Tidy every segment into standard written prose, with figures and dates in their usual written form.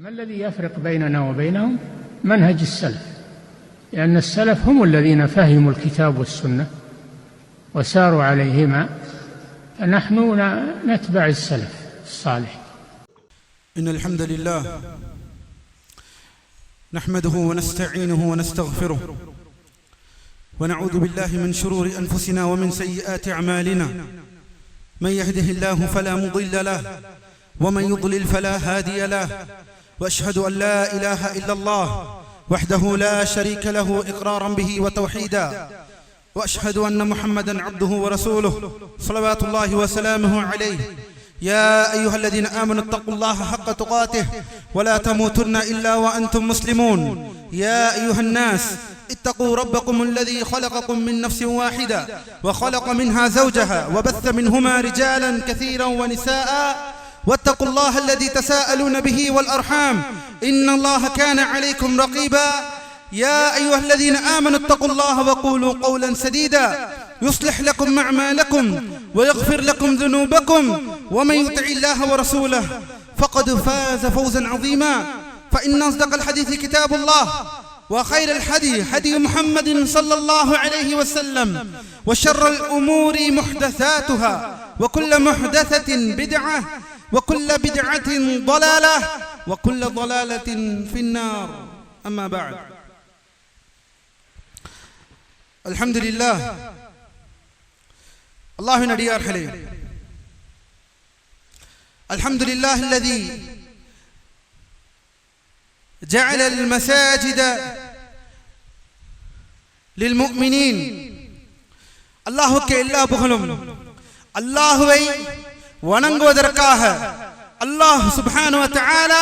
ما الذي يفرق بيننا وبينهم؟ منهج السلف، لأن السلف هم الذين فهموا الكتاب والسنة وساروا عليهما، فنحن نتبع السلف الصالح. إن الحمد لله نحمده ونستعينه ونستغفره ونعوذ بالله من شرور أنفسنا ومن سيئات أعمالنا، من يهده الله فلا مضل له ومن يضلل فلا هادي له، وأشهد أن لا إله إلا الله وحده لا شريك له إقرارا به وتوحيدا، وأشهد أن محمدا عبده ورسوله صلوات الله وسلامه عليه. يا أيها الذين آمنوا اتقوا الله حق تقاته ولا تموتن إلا وأنتم مسلمون. يا أيها الناس اتقوا ربكم الذي خلقكم من نفس واحدة وخلق منها زوجها وبث منهما رجالا كثيرا ونساء، واتقوا الله الذي تساءلون به والأرحام إن الله كان عليكم رقيبا. يا أيها الذين آمنوا اتقوا الله وقولوا قولا سديدا يصلح لكم أعمالكم ويغفر لكم ذنوبكم، ومن يطع الله ورسوله فقد فاز فوزا عظيما. فإن أصدق الحديث كتاب الله، وخير الحدي حدي محمد صلى الله عليه وسلم، وشر الأمور محدثاتها، وكل محدثة بدعة، وكل بدعة ضلالة، وكل ضلالة في النار. أما بعد، الحمد لله. அல்லாஹ்வின் அடியார்களே, அல்ஹம்துலில்லாஹ் அல்லதி ஜஅல அல்-மசாஜித லில்-முஃமினீன். அல்லாஹ்வுக்கு எல்லா புகழும். அல்லாஹ்வை வணங்குவதற்காக, அல்லாஹ் சுப்ஹானஹு வ தஆலா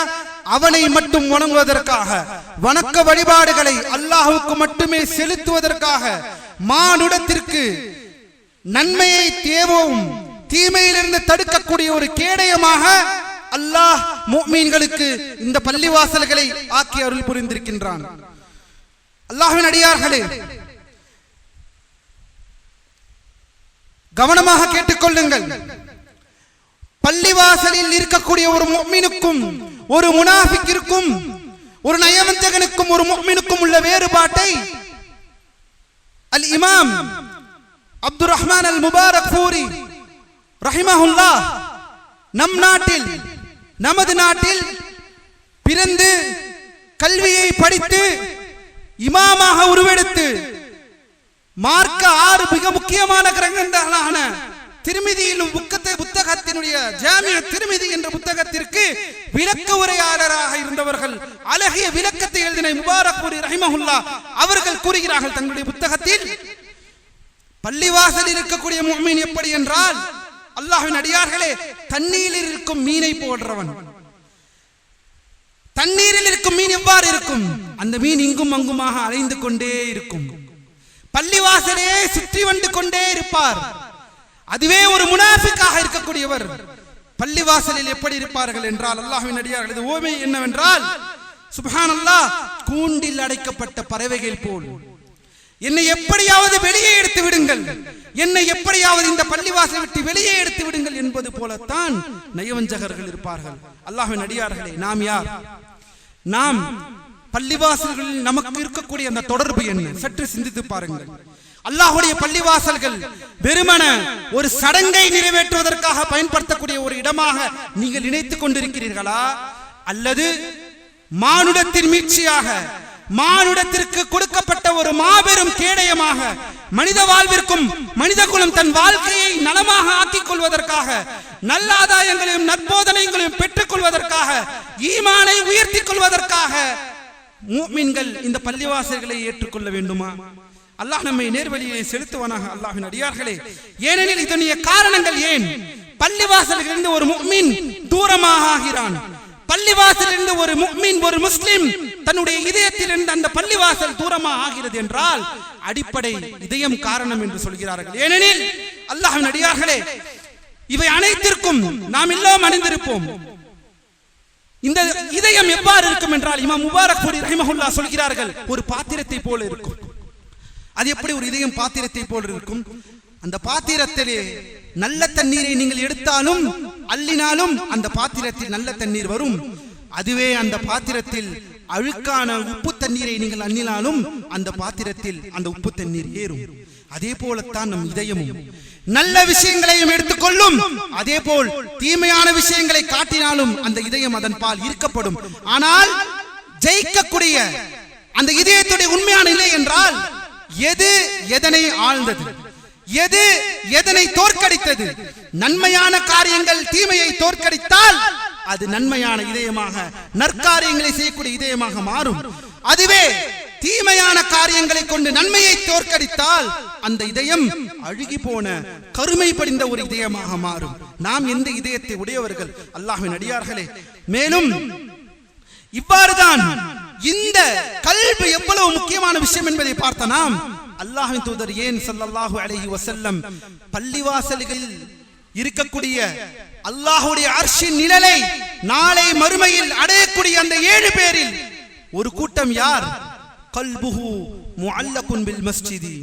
அவனை மட்டும் வணங்குவதற்காக, வணக்க வழிபாடுகளை அல்லாஹ்வுக்கு மட்டுமே செலுத்துவதற்காக, மானுடத்திற்கு நன்மையை தேவும் தீமையிலிருந்து தடுக்கக்கூடிய ஒரு கேடயமாக அல்லாஹ் முஃமின்களுக்கு இந்த பள்ளிவாசல்களை ஆக்கி அருள் புரிந்திருக்கின்றான். அல்லாஹ்வின் அடியார்களே, கவனமாக கேட்டுக்கொள்ளுங்கள். பள்ளிவாசலில் இருக்கக்கூடிய ஒரு முஃமினுக்கும் ஒரு முனாஃபிக்கிற்கும், ஒரு நயவஞ்சகனுக்கும் ஒரு முஃமினுக்கும் உள்ள வேறுபாட்டை அல் இமாம் அப்துர் ரஹ்மான் அல் முபாரக் ஃபூரி ரஹிமஹுல்லாஹ் நம் நாட்டில், நமது நாட்டில் பிறந்து கல்வியை படித்து இமாமாக உருவெடுத்து மார்க்க 6 மிக முக்கியமான கிரந்தங்களான திருமிதியிலும் புத்தகத்தினுடைய ஜாமிஅ திருமிதி என்ற புத்தகத்திற்கு விளக்க உரையாளராக இருந்தவர்கள், அழகிய விளக்கத்தை எழுதின முபாரக் ஃபூரி ரஹிமஹுல்லாஹ் அவர்கள் கூறுகிறார்கள் தங்களுடைய புத்தகத்தில், பள்ளிவாசலில் இருக்கக்கூடிய முஃமின் எப்படி என்றால், அல்லாஹ்வின் அடியார்களே, தண்ணீரில் இருக்கும் மீனை போன்றவன். தண்ணீரில் இருக்கும் மீன் எவ்வாறு இருக்கும்? அந்த மீன் இங்கும் அங்குமாக அலைந்து கொண்டே இருக்கும். பள்ளிவாசலே சுற்றி வந்து கொண்டே இருப்பார். அதுவே ஒரு முனாஃபிக்காக இருக்கக்கூடியவர் பள்ளிவாசலில் எப்படி இருப்பார்கள் என்றால், அல்லாஹ்வின் அடியார்களே, இது ஓமை என்னவென்றால், சுப்ஹானல்லாஹ், கூண்டில் அடைக்கப்பட்ட பறவைகள் போல் என்னை எப்படியாவது வெளியே எடுத்து விடுங்கள், என்னை எப்படியாவது இந்த பள்ளிவாசலை விட்டு வெளியே எடுத்து விடுங்கள் என்பது போலத்தான் நயவஞ்சகர்கள் இருப்பார்கள். அல்லாஹ்வின் அடியார்களே, நாம் யார்? நாம் பள்ளிவாசல்களில் நமக்கு இருக்கக்கூடிய அந்த தொடர்பு என்ன? சற்று சிந்தித்து பாருங்கள். அல்லாஹ்வுடைய பள்ளிவாசல்கள் வெறுமன ஒரு சடங்கை நிறைவேற்றுவதற்காக பயன்படுத்தக்கூடிய ஒரு இடமாக நீங்கள் நினைத்துக் கொண்டிருக்கிறீர்களா? அல்லது மானுடத்தின் மீட்சியாக, மானுடத்திற்கு கொடுக்கப்பட்ட ஒரு மாபெரும் கேடயமாக, மனித வாழ்விற்கும் மனித குலம் தன் வாழ்க்கையை நலமாக ஆக்கிக் கொள்வதற்காக, நல்ல ஆதாயங்களையும் நற்போதனைகளையும் பெற்றுக் கொள்வதற்காக, ஈமானை உயர்த்திக் கொள்வதற்காக முஃமின்கள் இந்த பள்ளிவாசல்களை ஏற்றுக்கொள்ள வேண்டுமா? அல்லாஹ் நம்மை நேர்வழியை செலுத்துவானாக. அல்லாஹ்வின் அடியார்களே, ஏனெனில் இதனுடைய காரணங்கள் ஏன்? பள்ளிவாசலிலிருந்து ஒரு முஃமின் தூரமாக ஆகிறான். பள்ளிவாசலிலிருந்து ஒரு முஃமின், ஒரு முஸ்லிம் தன்னுடைய இதயத்திலிருந்து அந்த பள்ளிவாசல் தூரமாக ஆகிறது என்றால் அடிப்படை இதயம் காரணம் என்று சொல்கிறார்கள். ஏனெனில் அல்லாஹ்வின் அடியார்களே, இவை அனைத்திற்கும் நாம் எல்லாம் அணிந்திருப்போம். இந்த இதயம் எவ்வாறு இருக்கும் என்றால், இமாம் முபாரக் ஃபூரி ரஹிமஹுல்லாஹ் சொல்கிறார்கள், ஒரு பாத்திரத்தை போல இருக்கும். அது எப்படி ஒரு இதயம் பாத்திரத்தை போல இருக்கும்? அந்த பாத்திரத்திலே நல்ல தண்ணீரை நீங்கள் எடுத்தாலும் அள்ளினாலும் அந்த பாத்திரத்தில் நல்ல தண்ணீர் வரும். அதுவே அந்த பாத்திரத்தில் அழுக்கான உப்பு தண்ணீரை நீங்கள் அண்ணினாலும் அந்த பாத்திரத்தில் அந்த உப்பு தண்ணீர் ஏறும். அதே போலத்தான் நம் இதயமும் நல்ல விஷயங்களையும் எடுத்துக்கொள்ளும், அதே போல் தீமையான விஷயங்களை காட்டினாலும் அந்த இதயம் அதன் பால் ஈர்க்கப்படும். ஆனால் ஜெயிக்கக்கூடிய அந்த இதயத்துடைய உண்மையான நிலை என்றால் எது எதனை ஆழ்ந்தது, எது எதனை தோற்கடித்தது. நன்மையான காரியங்கள் தீமையை தோற்கடித்தால் அது நன்மையான இதயமாக, நற்காரியங்களை செய்யக்கூடிய இதயமாக மாறும். அதுவே தீமையான காரியங்களை கொண்டு நன்மையை தோற்கடித்தால் அந்த இதயம் அழுகி போன கருமை படிந்த ஒரு இதயமாக மாறும். நாம் எந்த இதயத்தை உடையவர்கள் அல்லாஹ்வின் அடியார்களே. மேலும் இவ்வாறுதான் இந்த கல்வி எவ்வளவு முக்கியமான விஷயம் என்பதை பார்த்த நாம் அல்லாஹ்வின் தூதர் ஏன் ஸல்லல்லாஹு அலைஹி வஸல்லம் பள்ளிவாசல்களில் இருக்கக்கூடிய அல்லாஹ்வுடைய அர்ஷின் நிழலை நாளை மறுமையில் அடையக்கூடிய அந்த 7 பேரில் ஒரு கூட்டம் யார்? கல்புஹு முஅல்லகுன் பில் மஸ்ஜிதி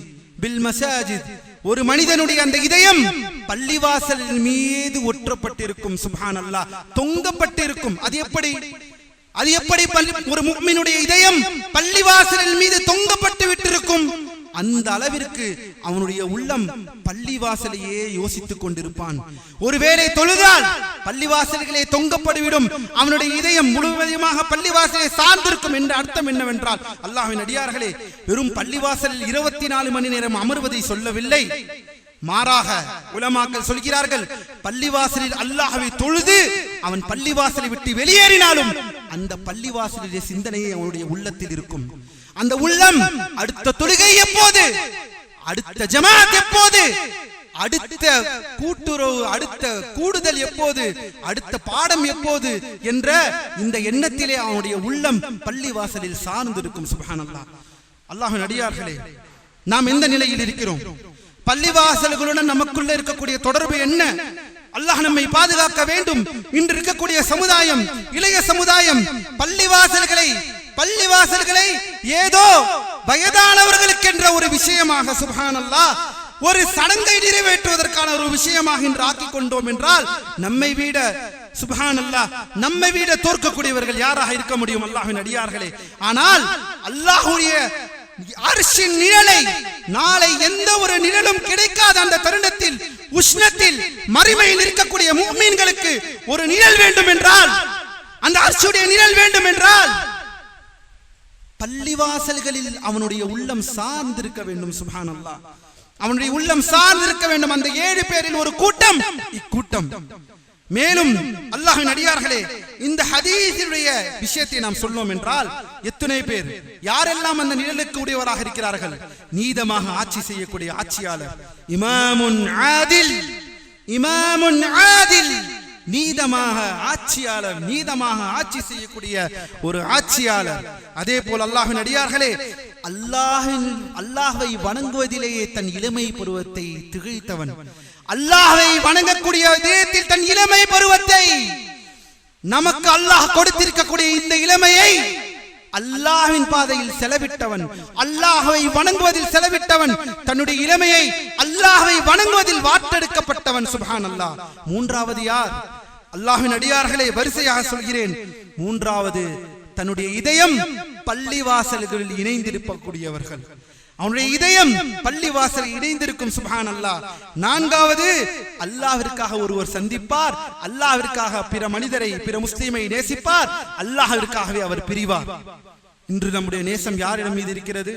பில் மசாஜித். ஒரு மனிதனுடைய அந்த இதயம் பள்ளிவாசலின் மீது ஒற்றப்பட்டிருக்கும். சுப்ஹானல்லாஹ், தொங்கப்பட்டிருக்கும். அது எப்படி ஒரு முஃமினுடைய இதயம் பள்ளிவாசலின் மீது தொங்கப்பட்டு விட்டிருக்கும்? அந்த அளவிற்கு அவனுடைய உள்ளம் பள்ளிவாசலையே யோசித்துக் கொண்டிருப்பான். ஒருவேளை தொழுதால் பள்ளிவாசல்களே தொங்கப்பட்டுவிடும். அவனுடைய இதயம் முழுவதுமாக பள்ளிவாசலை சார்ந்திருக்கும் என்ற அர்த்தம் என்னவென்றால், அல்லாஹ்வின் அடியார்களே, வெறும் பள்ளிவாசலில் 24 மணி நேரம் அமர்வதை சொல்லவில்லை. மாறாக உலமாக்கள் சொல்கிறார்கள், பள்ளிவாசலில் அல்லாஹ்வை தொழுது அவன் பள்ளிவாசலை விட்டு வெளியேறினாலும் அந்த பள்ளிவாசலிலே சிந்தனையே அவனுடைய உள்ளத்தில் இருக்கும். அந்த உள்ளம் அடுத்த தொழுகை எப்போது, அடுத்த ஜமாத் எப்போது, அடுத்த கூட்டுறவு, அடுத்த கூடுதல் எப்போது, அடுத்த பாடம் எப்போது என்ற இந்த எண்ணத்திலே அவனுடைய உள்ளம் பள்ளிவாசலில் சார்ந்திருக்கும். சுப்ஹானல்லாஹ். அல்லாஹ்வின் அடியார்களே, நாம் எந்த நிலையில் இருக்கிறோம்? பள்ளிவாசல்களுடன் நமக்குள்ள இருக்கக்கூடிய தொடர்பு என்ன? அல்லாஹ் நம்மை பாதுகாக்க வேண்டும். இன்று இருக்கக்கூடிய சமுதாயம், இளைய சமுதாயம் பள்ளிவாசல்களை ஏதோ வயதானவர்களுக்கு என்ற ஒரு விஷயமாக, சுப்ஹானல்லாஹ், ஒரு சடங்கை நிறைவேற்றுவதற்கான ஒரு விஷயமாக இன்று ஆக்கிக் கொண்டோம் என்றால் நம்மை விட, சுப்ஹானல்லாஹ், நம்மை விட தோற்கக்கூடியவர்கள் யாராக இருக்க முடியும்? அல்லாஹ்வின் அடியார்களே. ஆனால் அல்லாஹ்வுடைய அர்ஷின் நிழலை நாளை எந்த ஒரு நிழலும் கிடைக்காத அந்த தருணத்தில், உஷ்ணத்தில், மறுமையில் இருக்கக்கூடிய முஃமின்களுக்கு ஒரு நிழல் வேண்டும் என்றால், அந்த அர்ஷுடைய நிழல் வேண்டும் என்றால் பள்ளிவாசல்களில் அவனுடைய உள்ளம் சார்ந்திருக்க வேண்டும். சுப்ஹானல்லாஹ், அவனுடைய உள்ளம் சார்ந்திருக்க வேண்டும். அந்த 7 பேரில் ஒரு கூட்டம் இக்கூட்டம். மேலும் அல்லாஹ்வின் அடியார்களே, இந்த ஹதீஸுடைய விஷயத்தை நாம் சொன்னோம் என்றால் எத்தனை பேர், யாரெல்லாம் அந்த நிழலுக்கு உடையவராக இருக்கிறார்கள்? நீதமாக ஆட்சி செய்யக்கூடிய ஆட்சியாளர், இமாமுன் ஆதில், இமாமுன் ஆதில், நீதமாக ஆட்சியாளர், நீதமாக ஆட்சி செய்யக்கூடிய ஒரு ஆட்சியாளர். அதே போல் அல்லாஹ்வின் அடியார்களே, அல்லாஹ்வை வணங்குவதிலேயே தன் இளமை பருவத்தை திகழ்த்தவன், அல்லாஹ்வை வணங்கக்கூடிய இதயத்தில் தன் இளமை பருவத்தை, நமக்கு அல்லாஹ் கொடுத்திருக்கக்கூடிய இந்த இளமையை அல்லாஹ்வின் பாதையில் செலவிட்டவன், அல்லாஹ்வை வணங்குவதில் செலவிட்டவன், தன்னுடைய இளமையை அல்லாஹ்வை வணங்குவதில் வாட்டெடுக்கப்பட்டவன். சுப்ஹானல்லாஹ். மூன்றாவது யார்? அல்லாஹ்வின் அடியார்களே, வரிசையாக சொல்கிறேன். மூன்றாவது, தன்னுடைய இதயம் பள்ளிவாசல்களில் இணைந்திருக்கக்கூடியவர்கள். அவனுடைய இதயம் பள்ளிவாசல் இணைந்திருக்கும். சுப்ஹானல்லாஹ். நான்காவது, அல்லாஹ்விற்காக ஒருவர் சந்திப்பார், அல்லாஹ்விற்காக பிற மனிதரை, பிற முஸ்லிமை நேசிப்பார், அல்லாஹ்விற்காகவே அவர் பிரிவார். இன்று நம்முடைய நேசம் யாரிடம் மீது இருக்கிறது?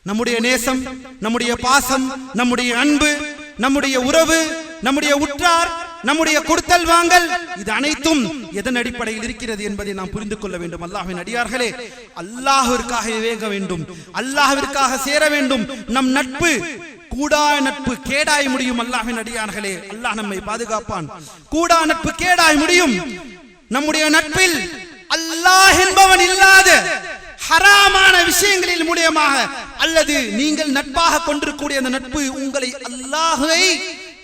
நம்முடைய நேசம், நம்முடைய பாசம், நம்முடைய அன்பு, நம்முடைய உறவு, நம்முடைய உற்றார், நம்முடைய கொடுத்தல் வாங்கல், இது அனைத்தும் எதன் அடிப்படையில் இருக்கிறது என்பதை நாம் புரிந்து கொள்ள வேண்டும். அல்லாஹ்வின் அடியார்களே, அல்லாஹ்விற்காக வேக வேண்டும், அல்லாஹ்விற்காக சேர வேண்டும். நம் நட்பு கூடா நட்பு கேடாய் முடியும். அல்லாஹ்வின் அடியார்களே, அல்லாஹ் நம்மை பாதுகாப்பான். கூடா நட்பு கேடாய் முடியும். நம்முடைய நட்பில் அல்லாஹ் என்பவன் இல்லாத ஹராமான விஷயங்களில் மூலமாக, அல்லது நீங்கள் நட்பாக கொண்டிருக்கக்கூடிய அந்த நட்பு உங்களை அல்லாஹ்வை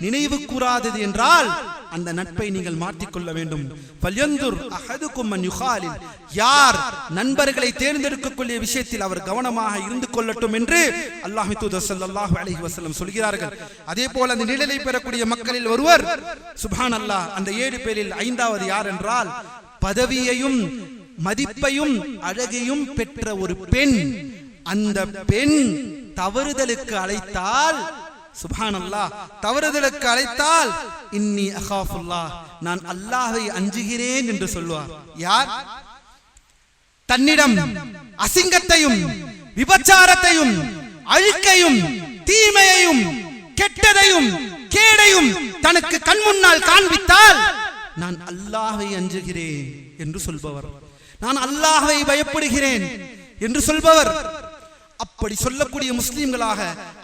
நினைவு கூறாதது என்றால் அந்த நட்பை நீங்கள் மாற்றிக்கொள்ள வேண்டும். ஃபல்யன்துர் அஹதுக்கும் மன் யுகாலில், யார் நண்பர்களை தேர்ந்தெடுக்கக்கூடிய விஷயத்தில் அவர் கவனமாக இருந்து கொள்ளட்டும் என்று அல்லாஹ்வின் தூதர் ஸல்லல்லாஹு அலைஹி வஸல்லம் சொல்கிறார்கள். அதே போல அந்த நிழலை பெறக்கூடிய மக்களில் ஒருவர், சுப்ஹானல்லாஹ், அந்த 7 பேரில் 5வது யார் என்றால் பதவியையும் மதிப்பையும் அழகையும் பெற்ற ஒரு பெண், அந்த பெண் தவறுதலுக்கு அழைத்தால், சுப்ஹானல்லாஹ், தவறுதலுக்கு அழைத்தால் இன்னி அகாஃபுல்லாஹ், நான் அல்லாஹ்வை அஞ்சுகிறேன் என்று சொல்வார். யார்? தன்னிடம் அசிங்கத்தையும் விபச்சாரத்தையும் அழுக்கையும் தீமையையும் கெட்டதையும் கேடையும் தனக்கு கண் முன்னால் காண்பித்தால் நான் அல்லாஹ்வை அஞ்சுகிறேன் என்று சொல்பவர், நான் அல்லாஹ்வை பயப்படுகிறேன் என்று சொல்பவர். அப்படி சொல்லக்கூடிய முஸ்லிம்களாக,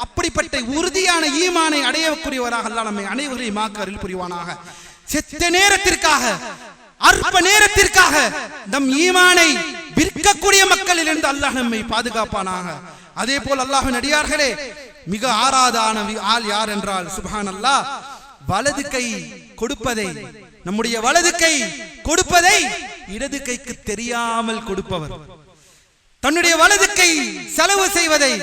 அப்படிப்பட்ட உறுதியான ஈமானை அடையக்கூடியவராக அல்லாஹ் நம்மை அனைவரையும் அருள் புரிவானாக. செத்த நேரத்திற்காக, அற்ப நேரத்திற்காக நம் ஈமானை விற்கக்கூடிய மக்களில் இருந்து அல்லாஹ் நம்மை பாதுகாப்பானாக. அதே போல் அல்லாஹ்வின் அடியார்களே, மிக ஆராதான ஆள் யார் என்றால், சுப்ஹானல்லாஹ், வலது கை கொடுப்பதை, நம்முடைய வலது கை கொடுப்பதை இடது கைக்கு தெரியாமல் கொடுப்பவர், தன்னுடைய வலது கை செலவு செய்வதை,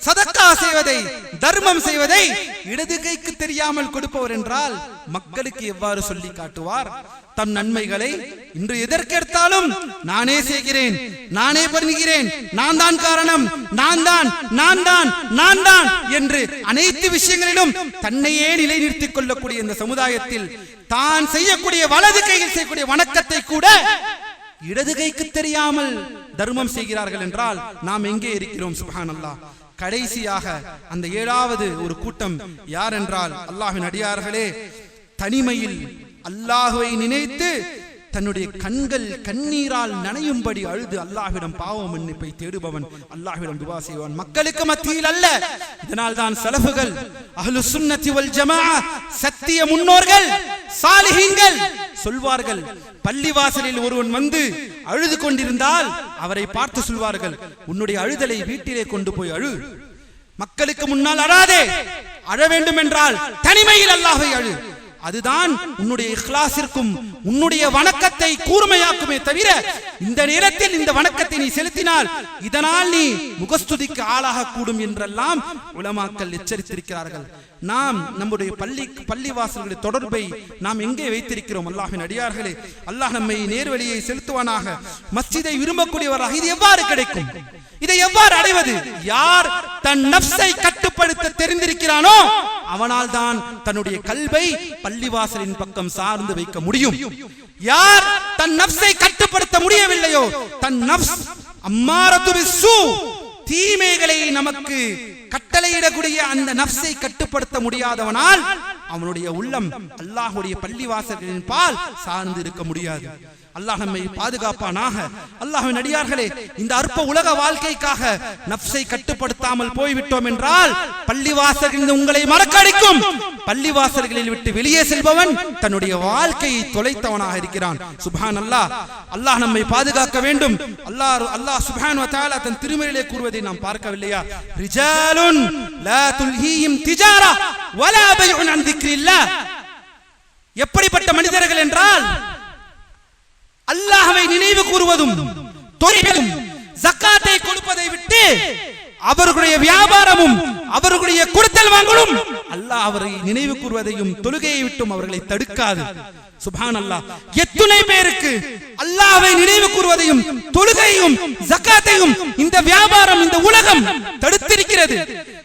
சதக்கா செய்வதை, தர்மம் செய்வதை இடது கைக்கு தெரியாமல் கொடுப்பவர் என்றால் மக்களுக்கு எவ்வாறு சொல்லி காட்டுவார் தம் நன்மைகளை? இன்று எதற்கெடுத்தாலும் நானே செய்கிறேன், நானே பண்ணுகிறேன், நான் தான் காரணம், நான் தான் என்று அனைத்து விஷயங்களிலும் தன்னையே நிலைநிறுத்திக் கொள்ளக்கூடிய இந்த சமுதாயத்தில் தான் செய்யக்கூடிய வலது கையில் செய்யக்கூடிய வணக்கத்தை கூட இடது கைக்கு தெரியாமல் தர்மம் செய்கிறார்கள் என்றால் நாம் எங்கே இருக்கிறோம்? சுப்ஹானல்லாஹ். கடைசியாக அந்த 7வது ஒரு கூட்டம் யார் என்றால், அல்லாஹ்வின் அடியார்களே, தனிமையில் அல்லாஹ்வை நினைத்து தன்னுடைய கண்கள் கண்ணீரால் நனையும்படி அழுது அல்லாஹ்விடம் பாவ மன்னிப்பை தேடுபவன், அல்லாஹ்விடம் துஆ செய்வான், மக்களுக்கு மத்தியில் அல்ல. இதனால் தான் சலஃபுகள், அஹ்லுஸ் சுன்னத்தி வல் ஜமாஅ, சத்திய முன்னோர்கள், சாலிஹீன்கள் சொல்வார்கள், பள்ளிவாசலில் ஒருவன் வந்து அழுது கொண்டிருந்தால் அவரை பார்த்து சொல்வார்கள், உன்னுடைய அழுதலை வீட்டிலே கொண்டு போய் அழு, மக்களுக்கு முன்னால் அழாதே, அழ வேண்டும் என்றால் தனிமையில் அல்லாஹ்வை அழு. அதுதான் உன்னுடைய இக்லாஸிற்கும் உன்னுடைய வணக்கத்தை கூர்மையாக்குமே தவிர இந்த நேரத்தில் இந்த வணக்கத்தை நீ செலுத்தினால் இதனால் நீ முகஸ்துதிக்கு ஆளாக கூடும் என்றெல்லாம் உலமாக்கள் எச்சரித்திருக்கிறார்கள். நாம் நம்முடைய பள்ளிவாசல்களுடைய தொடர்பை நாம் எங்கே வைத்திருக்கிறோம்? அல்லாஹ்வின் அடியார்களே, அல்லாஹ் நம்மை நேர்வழியை செலுத்துவானாக. மஸ்ஜிதை விரும்பக்கூடியவராக இது எவ்வாறு கிடைக்கும்? இதை எவ்வாறு அடைவது? யார் தன் நஃப்ஸை கட்டுப்படுத்த தெரிந்திருக்கிறானோ அவனால் தான் தன்னுடைய கல்வை பள்ளிவாசலின் பக்கம் சார்ந்து வைக்க முடியும். யார் தன் நஃப்ஸை கட்டுப்படுத்த முடியவில்லையோ, தன் நஃப்ஸ் அம்மாரத்து பிஸ்ஸூ, தீமைகளை நமக்கு கட்டளையிடக்கூடிய அந்த நஃப்ஸை கட்டுப்படுத்த முடியாதவனால் அவனுடைய உள்ளம் அல்லாஹ்வுடைய பள்ளிவாசல்களின் பால் சார்ந்து இருக்க முடியாது. அல்லாஹ் நம்மை பாதுகாப்பானாக. அல்லாஹ்வின் அடியார்களே, இந்த அற்ப உலக வாழ்க்கைக்காக நஃப்ஸை கட்டுப்படுத்தாமல் போய்விட்டோம் என்றால் பள்ளிவாசல்களில் உங்களை மறக்கடிக்கும். பள்ளிவாசல்களில் விட்டு வெளியே செல்பவன் தன்னுடைய வாழ்க்கையை தொலைத்தவனாக இருக்கிறான். சுப்ஹானல்லாஹ். அல்லாஹ் நம்மை பாதுகாக்க வேண்டும். அல்லாஹ் சுப்ஹானஹு வ தஆலா தன் திருமறையிலே கூறுவதை நாம் பார்க்கவில்லையா? ரிஜாலுன் லா துல்ஹீஹிம் திஜாரா வலா பைஉன் அன் திக்ரில்லாஹ். எப்படிப்பட்ட மனிதர்கள் என்றால், அல்லாஹ்வை நினைவு கூறுவதும் தொழுகையும் ஜகாத்தை கொடுப்பதை விட்டு அவர்களுடைய வியாபாரமும் அவர்களுடைய கொடுத்தல் வாங்கலும் அல்லாஹ் அவரை நினைவு கூறுவதையும் தொழுகையை விட்டும் அவர்களை தடுக்காது. சுப்ஹானல்லாஹ். எத்தனை பேருக்கு அல்லாஹ்வை நினைவு கூறுவதையும் தொழுகையும் ஜகாத்தையும் இந்த வியாபாரம், இந்த உலகம் தடுத்திருக்கிறது,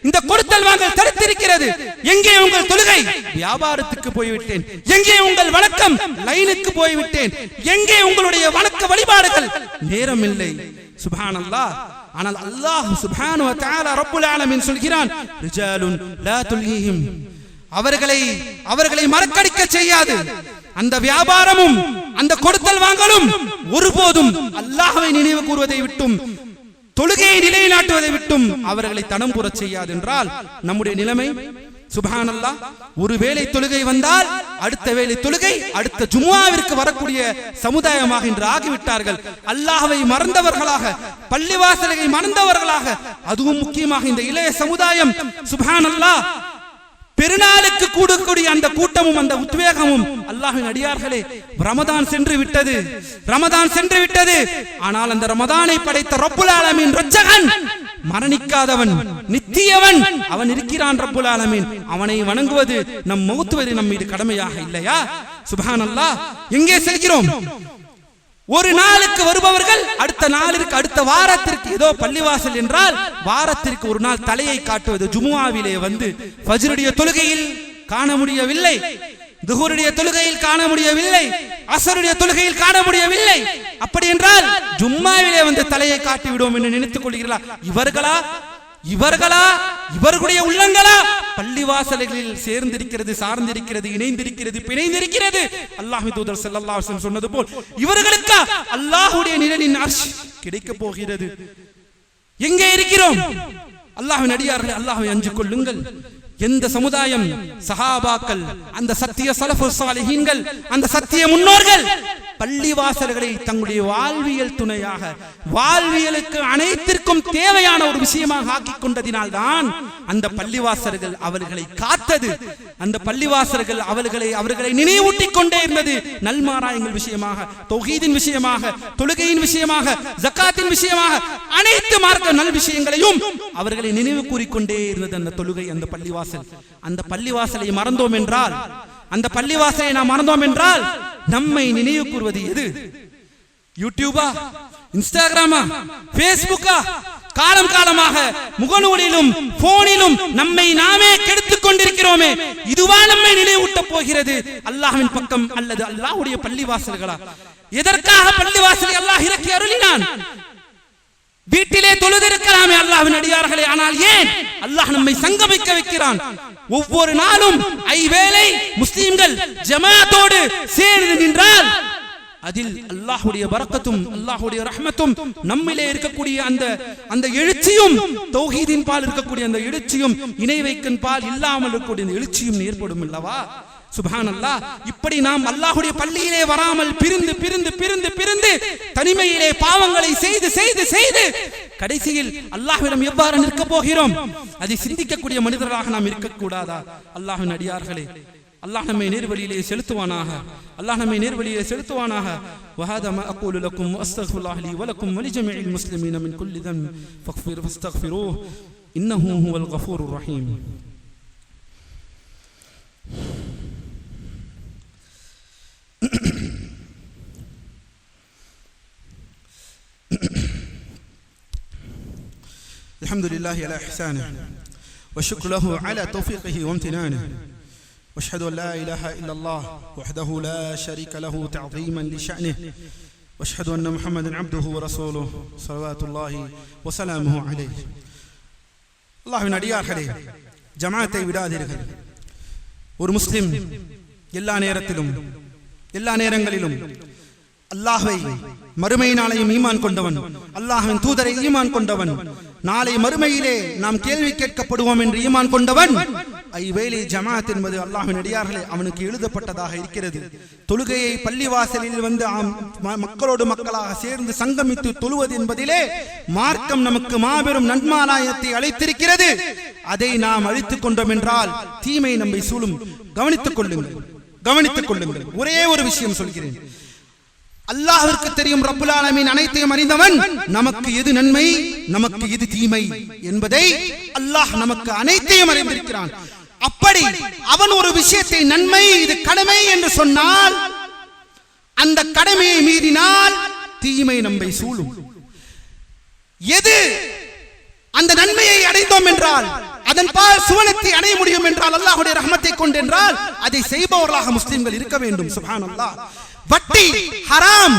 இந்த கொடுத்தல் வாங்கல் தடுத்திருக்கிறது. எங்கே உங்கள் தொழுகை? வியாபாரத்துக்கு போய்விட்டேன். எங்கே உங்கள் வணக்கம்? லைனுக்கு போய்விட்டேன். எங்கே உங்களுடைய வணக்க வழிபாடுகள்? நேரம் இல்லை. சுப்ஹானல்லாஹ். ஆனால் அல்லாஹ் சுப்ஹானஹு வ தஆலா ரப்புல் ஆலமீன் சொல்கிறான், ரிஜாலுன் லா துல்ஹீஹிம், அவர்களை மறக்கடிக்க செய்யாது. அந்த வியாபாரமும் அந்த கொடுத்தல் வாங்கலும் ஒருபோதும் அல்லாஹ்வை நினைவு கூறுவதை விட்டும் தொழுகையை நிலைநாட்டுவதை விட்டும் அவர்களை தடம் புறச் செய்யாது என்றால் நம்முடைய நிலைமை சுப்ஹானல்லாஹ். ஒரு வேளை தொழுகை வந்தால் அடுத்த வேளை தொழுகை, அடுத்த ஜும்ஆவிற்கு வரக்கூடிய சமுதாயமாக இன்று ஆகிவிட்டார்கள். அல்லாஹ்வை மறந்தவர்களாக, பள்ளிவாசலை மறந்தவர்களாக, அதுவும் முக்கியமாக இந்த இளைய சமுதாயம் சுப்ஹானல்லாஹ் பெருநாளுக்கு கூடக்கூடிய அந்த கூட்டமும் அந்த உத்வேகமும். அல்லாஹ்வின் அடியார்களே, ரமதான் சென்று விட்டது. ஆனால் அந்த ரமதானை படைத்த ரப்புல் ஆலமீன் ரட்சகன், மரணிக்காதவன், நித்தியவன், அவன் இருக்கிறான் ரப்புல் ஆலமீன். அவனை வணங்குவது, நம் மௌத்துவது நம் மீது கடமையாக இல்லையா? சுப்ஹானல்லாஹ். எங்கே செல்கிறோம்? ஒரு நாளுக்கு வருபவர்கள் அடுத்த நாளிற்கு அடுத்த வாரத்திற்கு ஏதோ பள்ளிவாசல் என்றால் வாரத்திற்கு ஒரு நாள் தலையை காட்டுவது. ஜுமுஆவிலே வந்து ஃபஜ்ருடைய தொழுகையில் காண முடியவில்லை, துஹருடைய தொழுகையில் காண முடியவில்லை, அஸருடைய தொழுகையில் காண முடியவில்லை. அப்படி என்றால் ஜும்மாவிலே வந்து தலையை காட்டி விடுவோம் என்று நினைத்துக் கொள்கிறீர்களா? இவர்களுடைய உள்ளங்களா பள்ளிவாசல்களில் சேர்ந்திருக்கிறது, சார்ந்திருக்கிறது, இணைந்திருக்கிறது, பிணைந்திருக்கிறது. அல்லாஹ்வின் தூதர் ஸல்லல்லாஹு அலைஹி வஸல்லம் சொன்னது போல் இவர்களுக்கு அல்லாஹ்வுடைய நிழலின் அர்ஷ் கிடைக்க போகிறது. எங்கே இருக்கிறோம்? அல்லாஹ்வின் அடியார்களே, அல்லாஹ்வை அஞ்சிக் கொள்ளுங்கள். எந்த சமுதாயம் சஹாபாக்கள், அந்த சத்திய ஸலஃபுஸ் ஸாலிஹீன்கள், அந்த சத்திய முன்னோர்கள் பள்ளிவாசல்களை தங்களுடைய வாழ்வியல் துணையாக, வாழ்வியலுக்கு அனைத்திற்கும் தேவையான ஒரு விஷயமாக ஆக்கிக் கொண்டதினால்தான் அந்த பள்ளிவாசல்கள் அவர்களை காத்தது. அந்த பள்ளிவாசல்கள் அவர்களை நினைவூட்டிக் கொண்டே இருந்தது. நல்மாராயங்கள் விஷயமாக, தௌஹீதின் விஷயமாக, தொழுகையின் விஷயமாக, ஜகாத்தின் விஷயமாக, அனைத்து மார்க்க நல் விஷயங்களையும் அவர்களை நினைவு கூறிக்கொண்டே இருந்தது அந்த தொழுகை, அந்த பள்ளிவாசல். அந்த பள்ளிவாசலை மறந்தோம் என்றால், அந்த பள்ளிவாசலை நாம் மறந்தோம் என்றால் நம்மை நினைவு கூறுவது எது? யூடியூபா, இன்ஸ்டாகிராமா, பேஸ்புக்கா? காலம் காலமாக முகநூலிலும் போனிலும் நம்மை நாமே கெடுத்துக் கொண்டிருக்கிறோமே. இதுவா நம்மை நினைவூட்டப் போகிறது அல்லாஹ்வின் பக்கம் அல்லது அல்லாஹ்வுடைய பள்ளிவாசல்களா? எதற்காக பள்ளிவாசலை அல்லாஹ் இறக்கி அருளினான்? வீட்டிலே தொழுதிருக்கலாமே அல்லாஹ்வின் அடியார்களே, ஆனால் ஏன் அல்லாஹ் நம்மை சங்கமிக்க வைக்கிறான்? ஒவ்வொரு நாளும் ஐவேளை முஸ்லிம்கள் ஜமாஅத்தோடு சேர்ந்து நின்றால் அதில் அல்லாஹ்வுடைய பரக்கத்தும் அல்லாஹ்வுடைய ரஹ்மத்தும் நம்மிலே இருக்கக்கூடிய அந்த எழுச்சியும், தௌஹீதின் பால் இருக்கக்கூடிய அந்த எழுச்சியும், இணை வைக்கின் பால் இல்லாமல் இருக்கக்கூடிய அந்த எழுச்சியும் ஏற்படும் அல்லவா? சுப்ஹானல்லாஹ். இப்படி நாம் அல்லாஹ்வுடைய பள்ளியிலே வராமல் பிரிந்து பிரிந்து பிரிந்து பிரிந்து தனிமையிலே பாவங்களை செய்து செய்து செய்து கடைசியில் அல்லாஹ்விடம் எவ்வாறு நிற்க போகிறோம்? அதை சிந்திக்கக்கூடிய மனிதர்களாக நாம் இருக்கக்கூடாதா? அல்லாஹ்வின் அடியார்களே, அல்லாஹ் நம்மை நேர்வழியிலே செலுத்துவானாக. அல்லாஹ் நம்மை நேர்வழியிலே செலுத்துவானாக. وهذا ما أقول لكم وأستغفر الله لي ولكم ولجميع المسلمين من كل ذنب فاستغفروه إنه هو الغفور الرحيم. الحمد لله على إحسانه والشكر له على توفيقه وامتنانه واشهد ان لا اله الا الله وحده لا شريك له تعظيما لشأنه واشهد ان محمدا عبده ورسوله صلوات الله وسلامه عليه. அல்லாஹ்வின் அடியார்களே, ஜமாஅத்தை விடாதீர்கள். ஒரு முஸ்லிம் எல்லா நேரத்திலும் எல்லா நேரங்களிலும் அல்லாஹ்வை மறுமை நாளையும் ஈமான் கொண்டவன், அல்லாஹ்வின் தூதரை ஈமான் கொண்டவன், நாளை மறுமையிலே நாம் கேள்வி கேட்கப்படுவோம் என்று ஈமான் கொண்டவன், ஐவேளை ஜமாஅத் என்பது அல்லாஹ்வின் அடியார்களே அவனுக்கு எழுதப்பட்டதாக இருக்கிறது. தொழுகையை பள்ளிவாசலில் வந்து மக்களோடு மக்களாக சேர்ந்து சங்கமித்து தொழுவது என்பதிலே மார்க்கம் நமக்கு மாபெரும் நன்மாராயத்தை அளித்திருக்கிறது. அதை நாம் அழித்துக் கொண்டோம் என்றால் தீமை நம்மை சூழும். கவனித்துக் கொள்ளுங்கள். ஒரே ஒரு விஷயம் சொல்கிறேன். அல்லாஹ்விற்கு தெரியும், ரப்புல் ஆலமீன் அனைத்தையும் அறிந்தவன். நமக்கு எது நன்மை, நமக்கு எது தீமை என்பதை அல்லாஹ் நமக்கு அனைத்தையும் அறிந்திருக்கிறான். அப்படி அவன் ஒரு விஷயத்தை நன்மை, இது கடமை என்று சொன்னால், அந்த கடமையை மீறினால் தீமை நம்மை சூழும். எது அந்த நன்மையை அடைந்தோம் என்றால், அதன் பால் சுவனத்தை அடைய முடியும் என்றால், அல்லாஹ்வுடைய ரஹ்மத்தை கொண்டு என்றால், அதை செய்பவர்களாக முஸ்லிம்கள் இருக்க வேண்டும். சுப்ஹானல்லாஹ். வட்டி ஹராம்,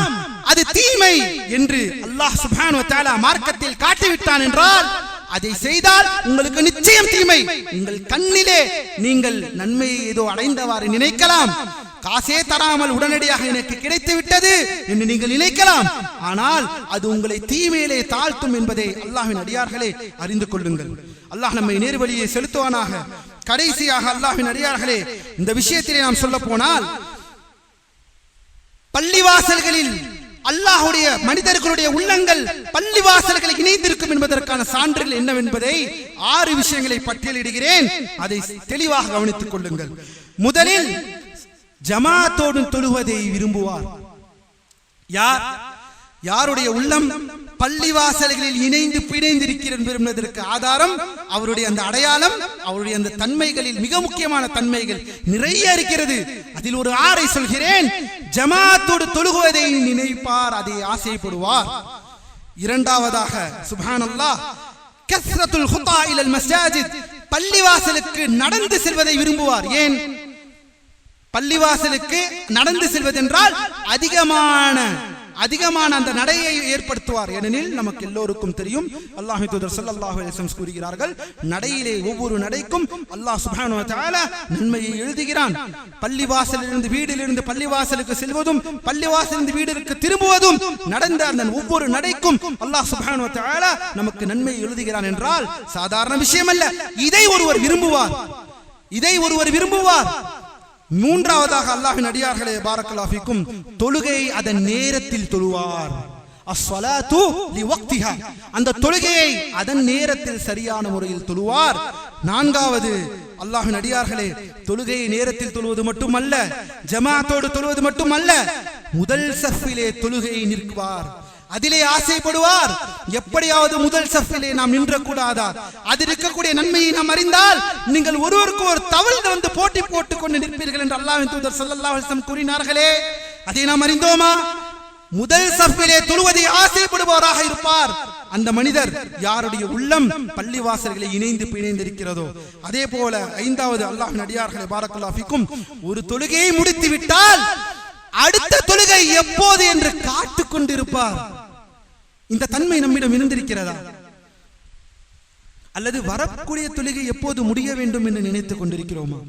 அது தீமை என்று அல்லாஹ் சுப்ஹானஹு வ தஆலா மார்க்கத்தில் காட்டிவிட்டான் என்றால், அதை செய்தால் உங்களுக்கு நிச்சயம் தீமை. உங்கள் கண்ணிலே நீங்கள் நன்மையை ஏதோ அடைந்தவாறு நினைக்கலாம். காசே தராமல் உடனடியாக எனக்கு கிடைத்து விட்டது என்று நீங்கள் நினைக்கலாம். ஆனால் அது உங்களை தீமையிலே தாழ்த்தும் என்பதை அல்லாஹ்வின் அடியார்களே அறிந்து கொள்ளுங்கள். அல்லாஹ் நம்மை நேர்வழியை செலுத்துவானாக. கடைசியாக அல்லாஹ்வின் அடியார்களே, இந்த விஷயத்திலே நாம் சொல்ல போனால், பள்ளிவாசல்களில் அல்லாஹ்வுடைய மனிதர்களுடைய உள்ளங்கள் பள்ளிவாசல்களை இணைந்திருக்கும் என்பதற்கான சான்றுகள் என்னவென்பதை 6 விஷயங்களை பட்டியலிடுகிறேன். அதை தெளிவாக கவனித்துக் கொள்ளுங்கள். முதலில், ஜமாஅத்தோடு தொழுவதை விரும்புவார் யார்? யாருடைய உள்ளம் பள்ளிவாசல்களில் இணைந்து பிணைந்திருக்கிறது என்பதற்கு ஆதாரம் அவருடைய அந்த அடையாளம், அவருடைய அந்த தன்மைகளில் மிக முக்கியமான தன்மைகள் நிறைய இருக்கிறது. அதில் ஒரு 6 சொல்கிறேன். ஜமாத்தோடு தொழுகுவதை நினைப்பார், அதை ஆசைப்படுவார். இரண்டாவதாக சுப்ஹானல்லாஹ் கஸ்ரத்துல் குதா இலல் மஸாஜித், பள்ளிவாசலுக்கு நடந்து செல்வதை விரும்புவார். ஏன் பள்ளிவாசலுக்கு நடந்து செல்வதென்றால் அதிகமான அந்த நடையை ஏற்படுத்துவார். ஏனெனில் நமக்கு எல்லோருக்கும் தெரியும், அல்லாஹ்வின் தூதர் ஸல்லல்லாஹு அலைஹி வஸல்லம் கூறுகிறார்கள், நடையிலே ஒவ்வொரு நடைக்கும் அல்லாஹ் சுப்ஹானஹு வ தஆலா நன்மையை எழுதுகிறான். பள்ளிவாசலிலிருந்து வீட்டிலிருந்து பள்ளிவாசலுக்கு செல்வதும் பள்ளிவாசலிலிருந்து வீட்டிற்கு திரும்புவதும் நடந்த அந்த ஒவ்வொரு நடைக்கும் அல்லாஹ் சுப்ஹானஹு வ தஆலா நமக்கு நன்மையை எழுதுகிறான் என்றால் சாதாரண விஷயம் அல்ல. இதை ஒருவர் விரும்புவார். மூன்றாவதாக அல்லாஹ்வின் அடியார்களே பாரக்கல்லாஹு ஃபீக்கும், தொழுகையை அதன் நேரத்தில் தொழுவார். அஸ்ஸலாத்து லிவக்திஹா, அந்த தொழுகையை அதன் நேரத்தில் சரியான முறையில் தொழுவார். நான்காவது அல்லாஹ்வின் அடியார்களே, தொழுகையை நேரத்தில் தொழுவது மட்டுமல்ல, ஜமாஅத்தோடு தொழுவது மட்டுமல்ல, முதல் சஃபிலே தொழுகையை நிற்குவார். அதிலே ஆசைப்படுவார். எப்படியாவது முதல் சஃபிலே நாம் நின்ற கூடாதா? அதில் இருக்கக்கூடிய நன்மையை நாம் அறிந்தால் நீங்கள் ஒருவருக்கு ஒரு தவள் வந்து போட்டி போட்டுக் கொண்டு நிற்பீர்கள் என்று அல்லாஹ்வின் தூதர் ஸல்லல்லாஹு அலைஹி வஸல்லம் கூறினார்களே, அதை நாம் அறிந்தோமா? முதல் சஃபிலே தொழுவதை ஆசைப்படுபவராக இருப்பார் அந்த மனிதர் யாருடைய உள்ளம் பள்ளிவாசல்களை இணைந்து பிணைந்திருக்கிறதோ. அதே போல ஐந்தாவது அல்லாஹ்வின் அடியார்களே பாரக்கல்லாஹு ஃபீக்கும், ஒரு தொழுகையை முடித்து விட்டால் அடுத்த தொழுகை எப்போது என்று காத்துக் கொண்டிருப்பார். இந்த தன்மை நம்மிடம் இருந்திருக்கிறதா? அல்லது வரக்கூடிய தொழுகை எப்போது முடிய வேண்டும் என்று நினைத்துக் கொண்டிருக்கிறோமா?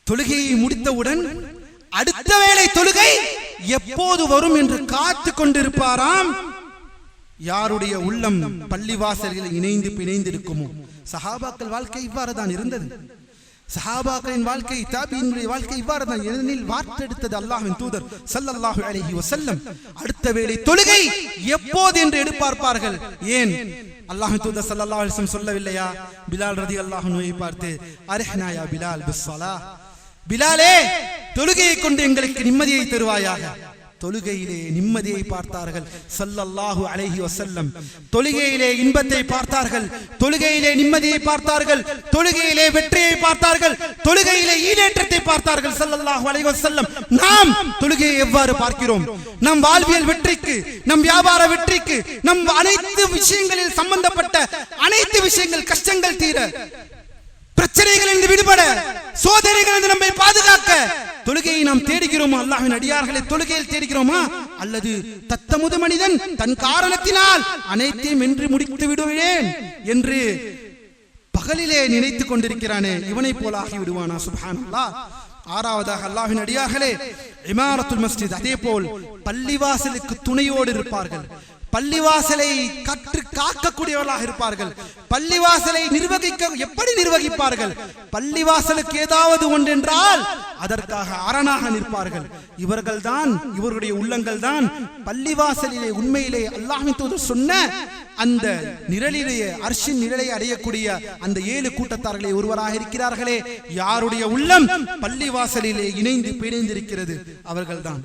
தொழுகையை முடித்தவுடன் அடுத்த வேளை தொழுகை எப்போது வரும் என்று காத்துக் கொண்டிருப்பாராம் யாருடைய உள்ளம் பள்ளிவாசல்களில் இணைந்து பிணைந்திருக்குமோ. சஹாபாக்கள் வாழ்க்கை இவ்வாறு தான் இருந்தது. சஹாபாக்களின் வாழ்க்கை, தாபீன்களுடைய வாழ்க்கை இவ்வாறு தான். ஏனெனில் வார்த்தெடுத்தது அல்லாஹ்வின் தூதர் ஸல்லல்லாஹு அலைஹி வஸல்லம். அடுத்த வேளை தொழுகை எப்போது என்று எதிர்பார்ப்பார்கள். ஏன் அல்லாஹ்வின் தூதர் ஸல்லல்லாஹு அலைஹி வஸல்லம் சொல்லவில்லையா பிலால் ரலியல்லாஹு அன்ஹுவை பார்த்து, அரிஹ்னா யா பிலால் பிஸ்ஸலாஹ், பிலாலே தொழுகையை கொண்டு எங்களுக்கு நிம்மதியை தருவாயாக. தொழுகையிலே நிம்மதியை பார்த்தார்கள் ஸல்லல்லாஹு அலைஹி வஸல்லம். தொழுகையிலே இன்பத்தை பார்த்தார்கள், தொழுகையிலே நிம்மதியை பார்த்தார்கள், தொழுகையிலே வெற்றியை பார்த்தார்கள், தொழுகையிலே ஈடேற்றத்தை பார்த்தார்கள் ஸல்லல்லாஹு அலைஹி வஸல்லம். நாம் தொழுகையை எவ்வாறு பார்க்கிறோம்? நம் வாழ்வியல் வெற்றிக்கு, நம் வியாபார வெற்றிக்கு, நம் அனைத்து விஷயங்களில் சம்பந்தப்பட்ட அனைத்து விஷயங்கள், கஷ்டங்கள் தீர, பிரச்சனைகளிலிருந்து விடுபட, சோதனைகளிலிருந்து நம்மை பாதுகாக்க தொழுகையை நாம் தேடுகிறோமா? அல்லாஹ்வின் அடியார்களை தொழுகையில் தேடுகிறோமா? அல்லது தத்தமுது மனிதன் தன் காரணத்தினால் அனைத்தையும் வென்று முடித்து விடுவேன் என்று பகலிலே நினைத்துக் கொண்டிருக்கிறானே, இவனை போல ஆகி விடுவானா? சுப்ஹானல்லாஹ். ஆறாவதாக அல்லாஹ்வின் அடியார்களே, இமாரத்துல் மஸ்ஜித், அதே போல் பள்ளிவாசலுக்கு துணையோடு இருப்பார்கள். பள்ளிவாசலை கற்று காக்கக்கூடியவர்களாக இருப்பார்கள். பள்ளிவாசலை எப்படி நிர்வகிப்பார்கள்? பள்ளிவாசலுக்கு ஏதாவது ஒன்றென்றால் அதற்காக அரணாக நிற்பார்கள். இவர்களுடைய உள்ளங்கள் தான் பள்ளிவாசலிலே உண்மையிலே அல்லாஹ்வின் தூதர் சொன்ன அந்த நிழலிலேயே, அர்ஷின் நிழலை அடையக்கூடிய அந்த 7 கூட்டத்தார்களே ஒருவராக இருக்கிறார்களே, யாருடைய உள்ளம் பள்ளிவாசலிலே இணைந்து பிணைந்திருக்கிறது அவர்கள்தான்.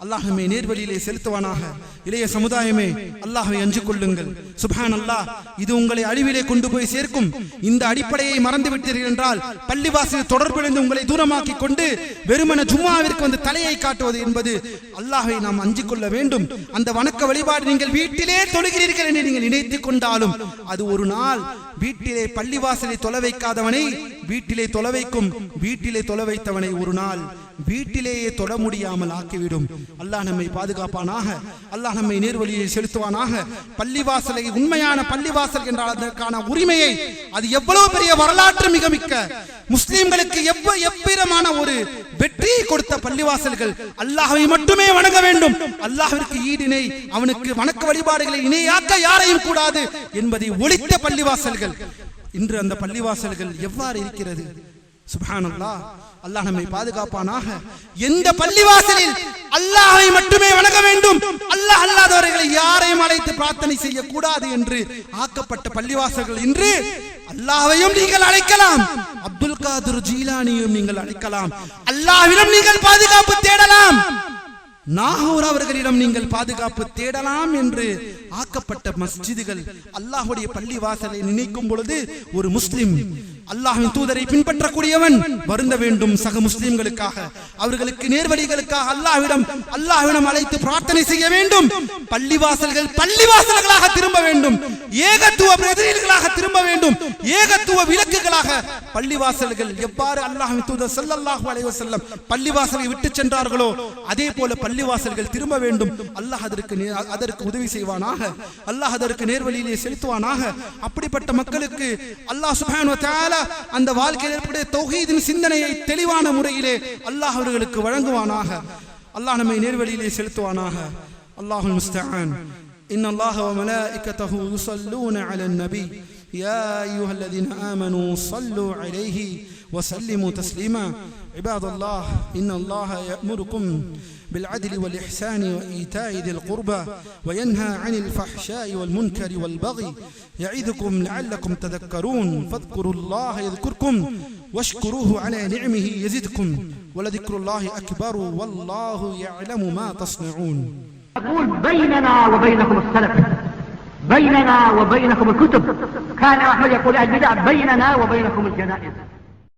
அல்லாஹ் நம்மை நேர்வழியிலே செலுத்துவானாக. இளைய சமுதாயமே, அல்லாஹ்வை அஞ்சு கொள்ளுங்கள். சுப்ஹானல்லாஹ், இது உங்களை அழிவிலே கொண்டு போய் சேர்க்கும். இந்த அடிப்படையை மறந்து விட்டீர்கள் என்றால் பள்ளிவாசல் தொடர்பிலிருந்து உங்களை தூரமாக்கி கொண்டு வெறுமன ஜும்மாவிற்கு வந்து தலையை காட்டுவது என்பது அல்லாஹ்வை நாம் அஞ்சு கொள்ள வேண்டும். அந்த வணக்க வழிபாடு நீங்கள் வீட்டிலே தொழுகிறீர்கள் என்று நீங்கள் நினைத்துக் கொண்டாலும் அது ஒரு நாள் வீட்டிலே பள்ளிவாசலை தொலை வைக்காதவனை வீட்டிலே தொலை வைக்கும், வீட்டிலே தொலை வைத்தவனை ஒரு நாள் வீட்டிலேயே தொட முடியாமல் ஆக்கிவிடும். அல்லாஹ் நம்மை பாதுகாப்பானாக. அல்லாஹ் நம்மை நேர்வழியை செலுத்துவானாக. பள்ளிவாசலை, உண்மையான பள்ளிவாசல் என்றால் அதற்கான உரிமையை, அது எவ்வளவு பெரிய வரலாற்று மிகமிக்க முஸ்லிம்களுக்கு எவ்விதமான ஒரு வெற்றியை கொடுத்த பள்ளிவாசல்கள். அல்லாஹ்வை மட்டுமே வணங்க வேண்டும், அல்லாஹ்விற்கு ஈடினை, அவனுக்கு வணக்க வழிபாடுகளை இணையாக்க யாரையும் கூடாது என்பதை ஒழித்த பள்ளிவாசல்கள். இன்று அந்த பள்ளிவாசல்கள் எவ்வாறு இருக்கிறது? சுப்ஹானல்லாஹ். அல்லாஹ் நம்மை பாதுகாப்பானாக. எந்த பள்ளிவாசலில் அல்லாஹ்வை மட்டுமே வணங்க வேண்டும், அல்லாஹ் அல்லாதவர்களை யாரையும் அழைத்து பிரார்த்தனை செய்யக்கூடாது என்று ஆக்கப்பட்ட பள்ளிவாசல்கள் இன்று அல்லாஹ்வையும் நீங்கள் அழைக்கலாம், அப்துல் காதிர் ஜீலானியும் நீங்கள் அழைக்கலாம், அல்லாஹ்விடம் நீங்கள் பாதுகாப்பு தேடலாம், நாகூர் அவர்களிடம் நீங்கள் பாதுகாப்பு தேடலாம் என்று ஆக்கப்பட்ட மஸ்ஜிதுகள். அல்லாஹ்வுடைய பள்ளி வாசலை நினைக்கும் பொழுது ஒரு முஸ்லிம் அல்லாஹ்வின் தூதரை பின்பற்றக்கூடியவன் வருந்த வேண்டும் சக முஸ்லிம்களுக்காக, அவர்களுக்கு நேர்வழிகளுக்காக அல்லாஹ்விடம் அழைத்து பிரார்த்தனை செய்ய வேண்டும். பள்ளிவாசல்களாக திரும்ப வேண்டும், ஏகத்துவ பிரதிநிதிகளாக திரும்ப வேண்டும், ஏகத்துவ விளக்குகளாக பள்ளிவாசல்கள் எவ்வாறு அல்லாஹ்வின் தூதர் ஸல்லல்லாஹு அலைஹி வஸல்லம் பள்ளிவாசலை விட்டு சென்றார்களோ அதே போல பள்ளிவாசல்கள் திரும்ப வேண்டும். அல்லாஹ் அதற்கு உதவி செய்வானாக, அல்லாஹ் அதற்கு நேர்வழியிலே செலுத்துவானாக. அப்படிப்பட்ட மக்களுக்கு அல்லாஹ் சுப்ஹானஹு வ தஆலா அந்த வாழ்க்கையில் ஏற்படைய தௌஹீதின் சிந்தனையை தெளிவான முறையிலே அல்லாஹ் அவர்களுக்கு வழங்குவானாக. அல்லாஹ் நம்மை நேர்வழியிலே செலுத்துவானாக. அல்லாஹுல் முஸ்தஆன். இன்னல்லாஹ வ மலாயிகத்தஹு யுஸல்லூன அலன் நபி யா அய்யுஹல்லதீன ஆமனூ ஸல்லூ அலைஹி வ ஸல்லிமூ தஸ்லீமா. இபாதல்லாஹ் இன்னல்லாஹ யஅமுருக்கும் بالعدل والإحسان وإيتاء ذي القربى وينهى عن الفحشاء والمنكر والبغي يعظكم لعلكم تذكرون فاذكروا الله يذكركم واشكروه على نعمه يزدكم ولذكر الله أكبر والله يعلم ما تصنعون. أقول بيننا وبينكم السلف، بيننا وبينكم الكتب. كان أحمد يقول البدع بيننا وبينكم الجنائز.